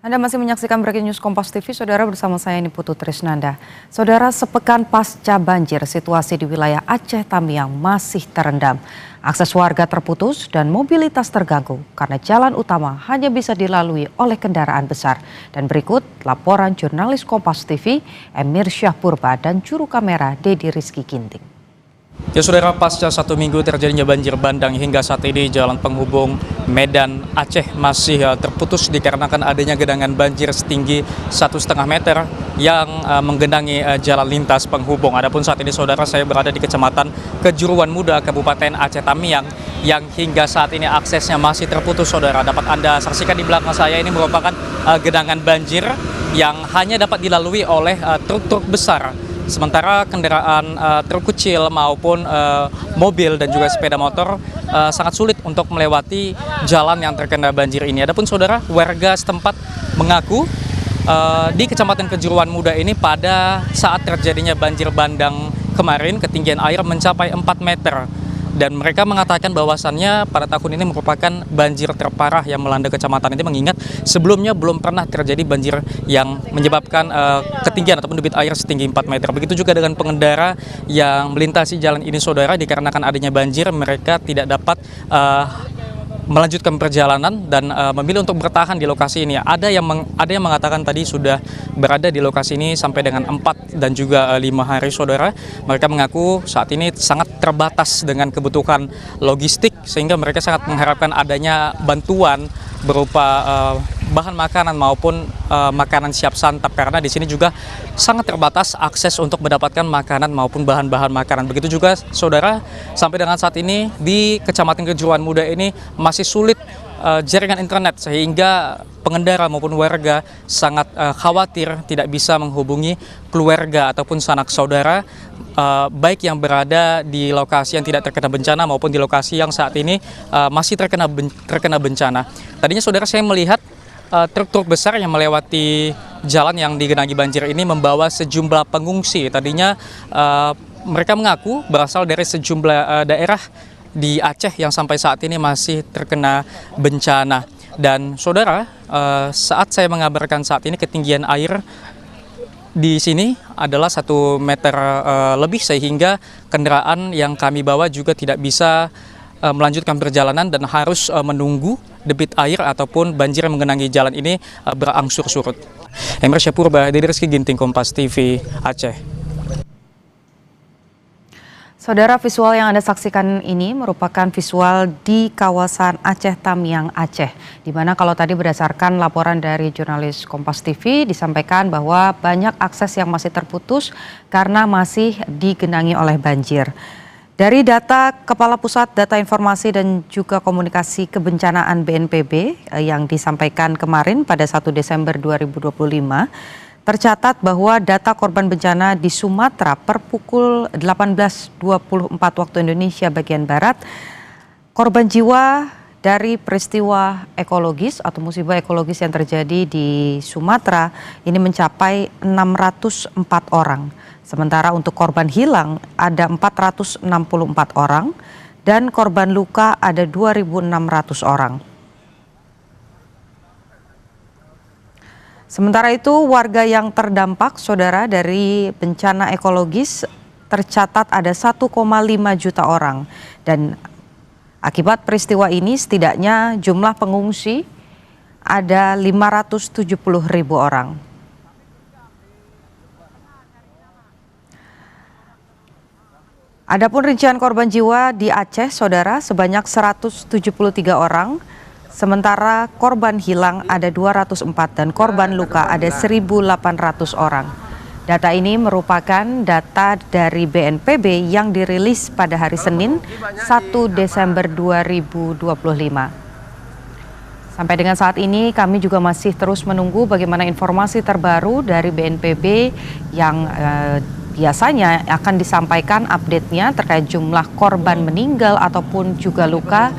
Anda masih menyaksikan Breaking News Kompas TV, Saudara, bersama saya Niputu Trisnanda. Saudara, sepekan pasca banjir, situasi di wilayah Aceh Tamiang masih terendam. Akses warga terputus dan mobilitas terganggu karena jalan utama hanya bisa dilalui oleh kendaraan besar. Dan berikut laporan jurnalis Kompas TV, Emir Syahpurba dan juru kamera Dedi Rizky Ginting. Ya saudara, pasca 1 minggu terjadinya banjir bandang hingga saat ini jalan penghubung Medan Aceh masih terputus dikarenakan adanya genangan banjir setinggi 1,5 meter yang menggenangi jalan lintas penghubung. Adapun saat ini saudara, saya berada di Kecamatan Kejuruan Muda, Kabupaten Aceh Tamiang yang hingga saat ini aksesnya masih terputus. Saudara, dapat Anda saksikan di belakang saya ini merupakan genangan banjir yang hanya dapat dilalui oleh truk-truk besar. Sementara kendaraan truk kecil maupun mobil dan juga sepeda motor sangat sulit untuk melewati jalan yang terkena banjir ini. Adapun saudara, warga setempat mengaku di Kecamatan Kejuruan Muda ini pada saat terjadinya banjir bandang kemarin ketinggian air mencapai 4 meter. Dan mereka mengatakan bahwasannya pada tahun ini merupakan banjir terparah yang melanda kecamatan ini, mengingat sebelumnya belum pernah terjadi banjir yang menyebabkan ketinggian ataupun debit air setinggi 4 meter. Begitu juga dengan pengendara yang melintasi jalan ini saudara, dikarenakan adanya banjir mereka tidak dapat melanjutkan perjalanan dan memilih untuk bertahan di lokasi ini. Ada yang mengatakan tadi sudah berada di lokasi ini sampai dengan 4 dan juga 5 hari saudara. Mereka mengaku saat ini sangat terbatas dengan kebutuhan logistik sehingga mereka sangat mengharapkan adanya bantuan berupa bahan makanan maupun makanan siap santap, karena di sini juga sangat terbatas akses untuk mendapatkan makanan maupun bahan-bahan makanan. Begitu juga saudara, sampai dengan saat ini di Kecamatan Kejuruan Muda ini masih sulit jaringan internet sehingga pengendara maupun warga sangat khawatir tidak bisa menghubungi keluarga ataupun sanak saudara baik yang berada di lokasi yang tidak terkena bencana maupun di lokasi yang saat ini masih terkena bencana. Tadinya saudara, saya melihat truk-truk besar yang melewati jalan yang digenangi banjir ini membawa sejumlah pengungsi. Tadinya mereka mengaku berasal dari sejumlah daerah di Aceh yang sampai saat ini masih terkena bencana. Dan saudara, saat saya mengabarkan saat ini ketinggian air di sini adalah 1 meter lebih, sehingga kendaraan yang kami bawa juga tidak bisa melanjutkan perjalanan dan harus menunggu debit air ataupun banjir yang menggenangi jalan ini berangsur surut. Emir Syahpurba, Dedi Rizky Ginting, Kompas TV, Aceh. Saudara, visual yang Anda saksikan ini merupakan visual di kawasan Aceh Tamiang, Aceh. Di mana kalau tadi berdasarkan laporan dari jurnalis Kompas TV disampaikan bahwa banyak akses yang masih terputus karena masih digenangi oleh banjir. Dari data Kepala Pusat Data Informasi dan juga Komunikasi Kebencanaan BNPB yang disampaikan kemarin pada 1 Desember 2025, tercatat bahwa data korban bencana di Sumatera per pukul 18.24 waktu Indonesia bagian Barat, korban jiwa dari peristiwa ekologis atau musibah ekologis yang terjadi di Sumatera ini mencapai 604 orang. Sementara untuk korban hilang ada 464 orang dan korban luka ada 2.600 orang. Sementara itu, warga yang terdampak, saudara, dari bencana ekologis tercatat ada 1,5 juta orang. Dan akibat peristiwa ini setidaknya jumlah pengungsi ada 570.000 orang. Adapun rincian korban jiwa di Aceh, saudara, sebanyak 173 orang. Sementara korban hilang ada 204 dan korban luka ada 1.800 orang. Data ini merupakan data dari BNPB yang dirilis pada hari Senin 1 Desember 2025. Sampai dengan saat ini kami juga masih terus menunggu bagaimana informasi terbaru dari BNPB yang biasanya akan disampaikan update-nya terkait jumlah korban meninggal ataupun juga luka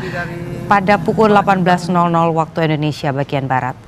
pada pukul 18.00 waktu Indonesia bagian Barat.